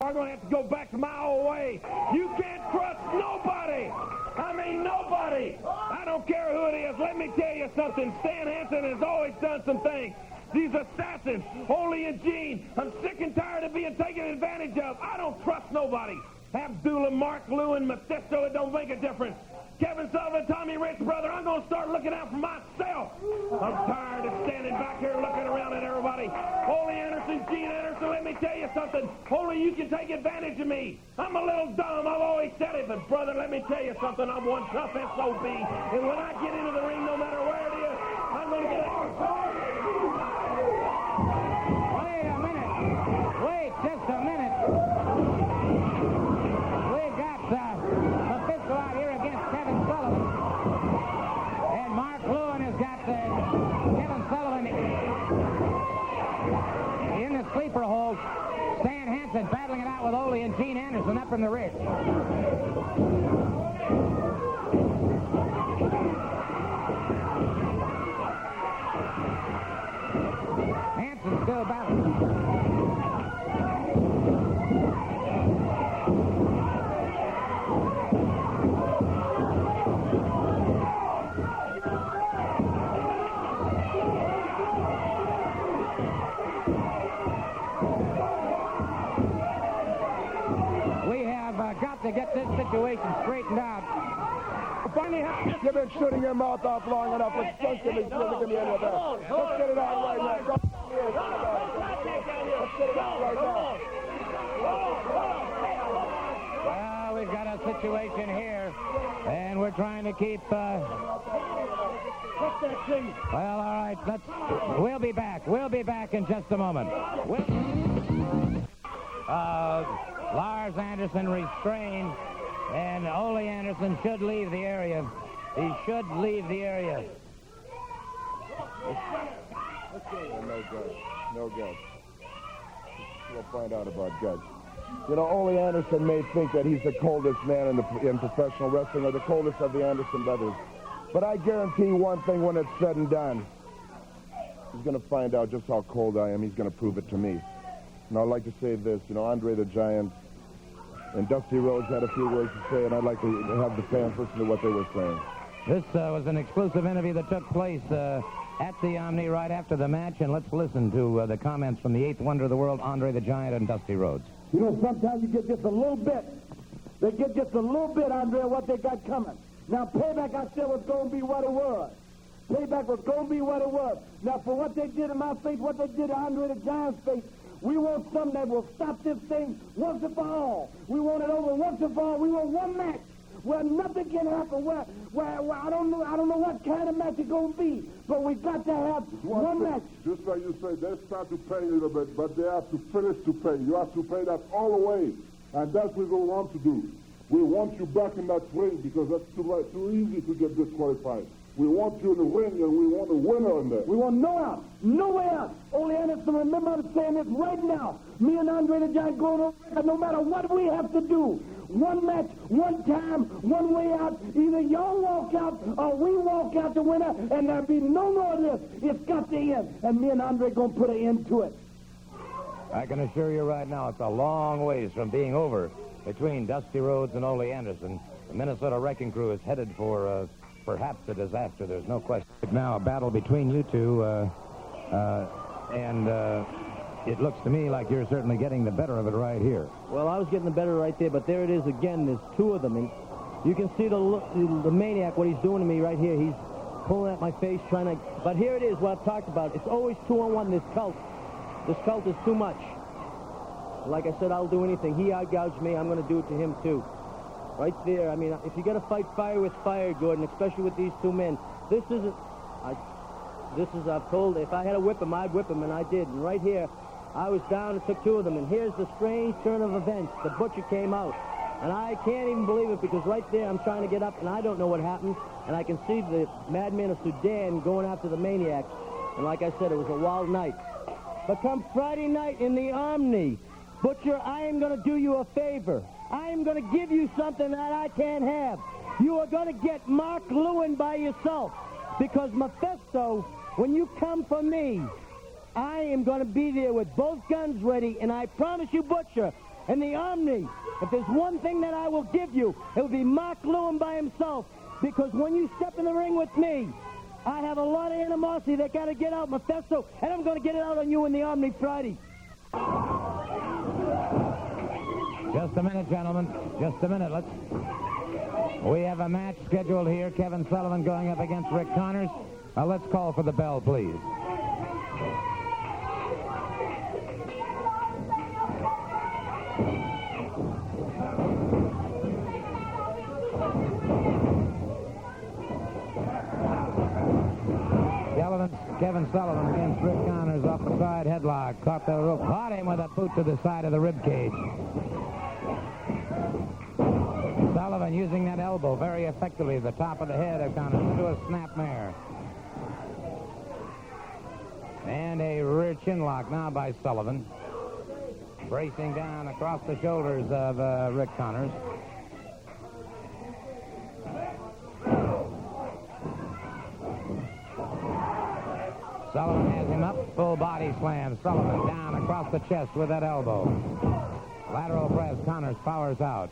I'm going to have to go back to my old way. You can't trust nobody. I mean, nobody. I don't care who it is. Let me tell you something. Stan Hansen has always done some things. These assassins, Ole and Gene, I'm sick and tired of being taken advantage of. I don't trust nobody. Abdullah, Mark, Lewin, Mephisto, it don't make a difference. Kevin Sullivan, Tommy Rich, brother, I'm going to start looking out for myself. I'm tired of standing back here looking around at everybody. Ole Anderson, Gene Anderson, let me tell you something. Ole, you can take advantage of me. I'm a little dumb, I've always said it, but brother, let me tell you something. I'm one tough SOB, and when I get into the ring, no matter where it is, I'm going to get it. Wait a minute. Wait just a minute. We've got Mephisto out here against Kevin Sullivan. And Mark Lewin has got Kevin Sullivan in the sleeper hold. Stan Hansen battling it out with Ole and Gene Anderson up in the rear. Hansen still battling. Got to get this situation straightened out. Finally, you've been shooting your mouth off long enough. Let's don't give me any of that. Let's get it out right now. Let's get it out right now. Well, we've got a situation here, and we're trying to keep... Well, all right, we'll be back. We'll be back in just a moment. Lars Anderson restrained, and Ole Anderson should leave the area. He should leave the area. No good. No good. We'll find out about good. You know, Ole Anderson may think that he's the coldest man in professional wrestling, or the coldest of the Anderson brothers. But I guarantee one thing when it's said and done. He's going to find out just how cold I am. He's going to prove it to me. And I'd like to say this, you know, Andre the Giant and Dusty Rhodes had a few words to say, and I'd like to have the fans listen to what they were saying. This was an exclusive interview that took place at the Omni right after the match, and let's listen to the comments from the eighth wonder of the world, Andre the Giant and Dusty Rhodes. You know, sometimes you get just a little bit. They get just a little bit, Andre, of what they got coming. Now, Payback, I said, was going to be what it was. Payback was going to be what it was. Now, for what they did in my face, what they did to Andre the Giant's face, we want something that will stop this thing once and for all. We want it over once and for all. We want one match where nothing can happen, where I don't know what kind of match it's going to be, but we got to have one match. Just like you say, they start to pay a little bit, but they have to finish to pay. You have to pay that all the way, and that's what we want to do. We want you back in that ring because that's too easy to get disqualified. We want you in the ring, and we want a winner in there. We want no out. No way out. Ole Anderson, remember I'm saying this right now. Me and Andre the Giant going over record, no matter what we have to do. One match, one time, one way out. Either y'all walk out or we walk out the winner, and there'll be no more of this. It's got to end, and me and Andre going to put an end to it. I can assure you right now it's a long ways from being over between Dusty Rhodes and Ole Anderson. The Minnesota Wrecking Crew is headed for... perhaps a disaster, there's no question. Now a battle between you two, and it looks to me like you're certainly getting the better of it right here. Well, I was getting the better right there, but there it is again. There's two of them, and you can see the maniac, what he's doing to me right here. He's pulling at my face, trying to... But here it is, what I've talked about. It's always 2-on-1, this cult. This cult is too much. Like I said, I'll do anything. He outgouged me, I'm going to do it to him, too. Right there. I mean, if you got to fight fire with fire, Gordon, especially with these two men, this isn't... I've told, if I had to whip him, I'd whip him, and I did. And right here, I was down and took two of them, and here's the strange turn of events. The Butcher came out, and I can't even believe it, because right there, I'm trying to get up, and I don't know what happened, and I can see the Madman of Sudan going after the Maniac. And like I said, it was a wild night. But come Friday night in the Omni, Butcher, I am going to do you a favor. I am going to give you something that I can't have. You are going to get Mark Lewin by yourself. Because Mephisto, when you come for me, I am going to be there with both guns ready. And I promise you, Butcher, in the Omni. If there's one thing that I will give you, it will be Mark Lewin by himself. Because when you step in the ring with me, I have a lot of animosity that got to get out, Mephisto, and I'm going to get it out on you in the Omni Friday. Just a minute, gentlemen. Just a minute. We have a match scheduled here. Kevin Sullivan going up against Rick Connors. Let's call for the bell, please. Kevin Sullivan against Rick Connors off the side headlock. Caught the rope. Caught him with a boot to the side of the rib cage. Sullivan using that elbow very effectively. The top of the head of Connors into a snapmare. And a rear chin lock now by Sullivan. Bracing down across the shoulders of Rick Connors. Sullivan has him up, full body slam. Sullivan down across the chest with that elbow. Lateral press, Connors powers out.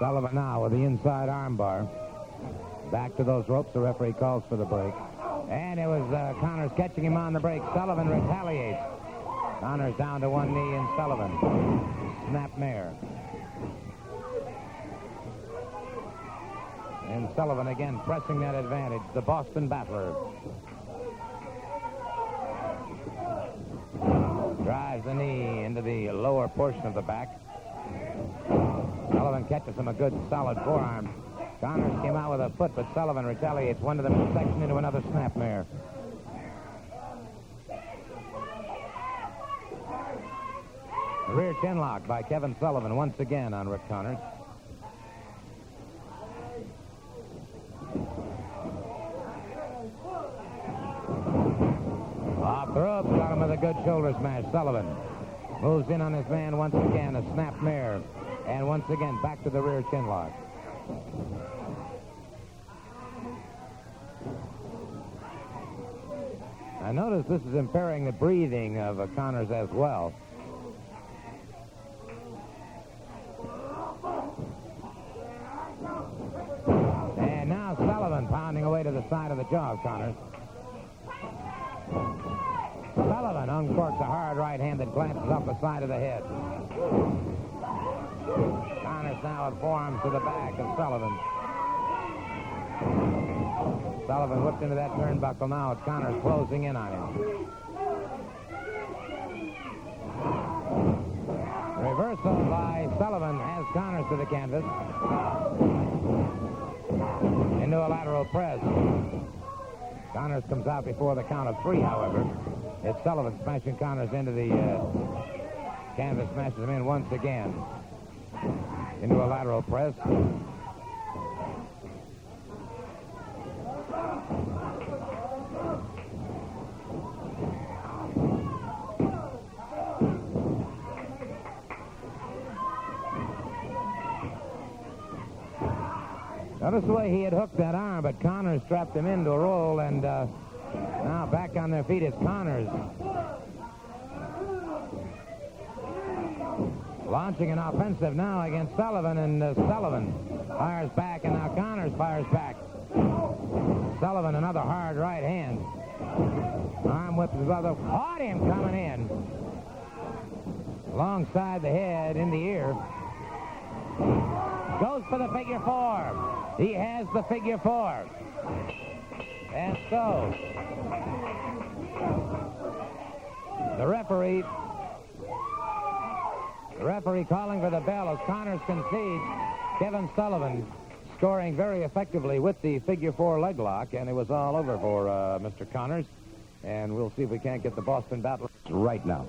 Sullivan now with the inside armbar. Back to those ropes, the referee calls for the break. And it was Connors catching him on the break. Sullivan retaliates. Connors down to one knee and Sullivan. Snapmare. And Sullivan again pressing that advantage, the Boston Battler. Drives the knee into the lower portion of the back. Sullivan catches him a good solid forearm. Connors came out with a foot, but Sullivan retaliates one to the midsection into another snapmare. A rear chin lock by Kevin Sullivan once again on Rick Connors. Off the ropes, got him with a good shoulder smash. Sullivan moves in on his man once again, a snapmare, and once again back to the rear chin lock. I notice this is impairing the breathing of Connors as well. And now Sullivan pounding away to the side of the jaw of Connors. Sullivan uncorks a hard right hand that glances off the side of the head. Connors now with forearms to the back of Sullivan. Sullivan whipped into that turnbuckle now. It's Connors closing in on him. Reversal by Sullivan has Connors to the canvas. Into a lateral press. Connors comes out before the count of three, however. It's Sullivan smashing Connors into the canvas, smashes him in once again. Into a lateral press. Notice the way he had hooked that arm, but Connors trapped him into a roll, and now back on their feet is Connors. Launching an offensive now against Sullivan, and Sullivan fires back, and now Connors fires back. Sullivan, another hard right hand. Arm whips his other. Caught him coming in. Alongside the head, in the ear. Goes for the figure four. He has the figure four. And so, the referee calling for the bell as Connors concedes. Kevin Sullivan scoring very effectively with the figure four leg lock, and it was all over for Mr. Connors. And we'll see if we can't get the Boston Battle right now.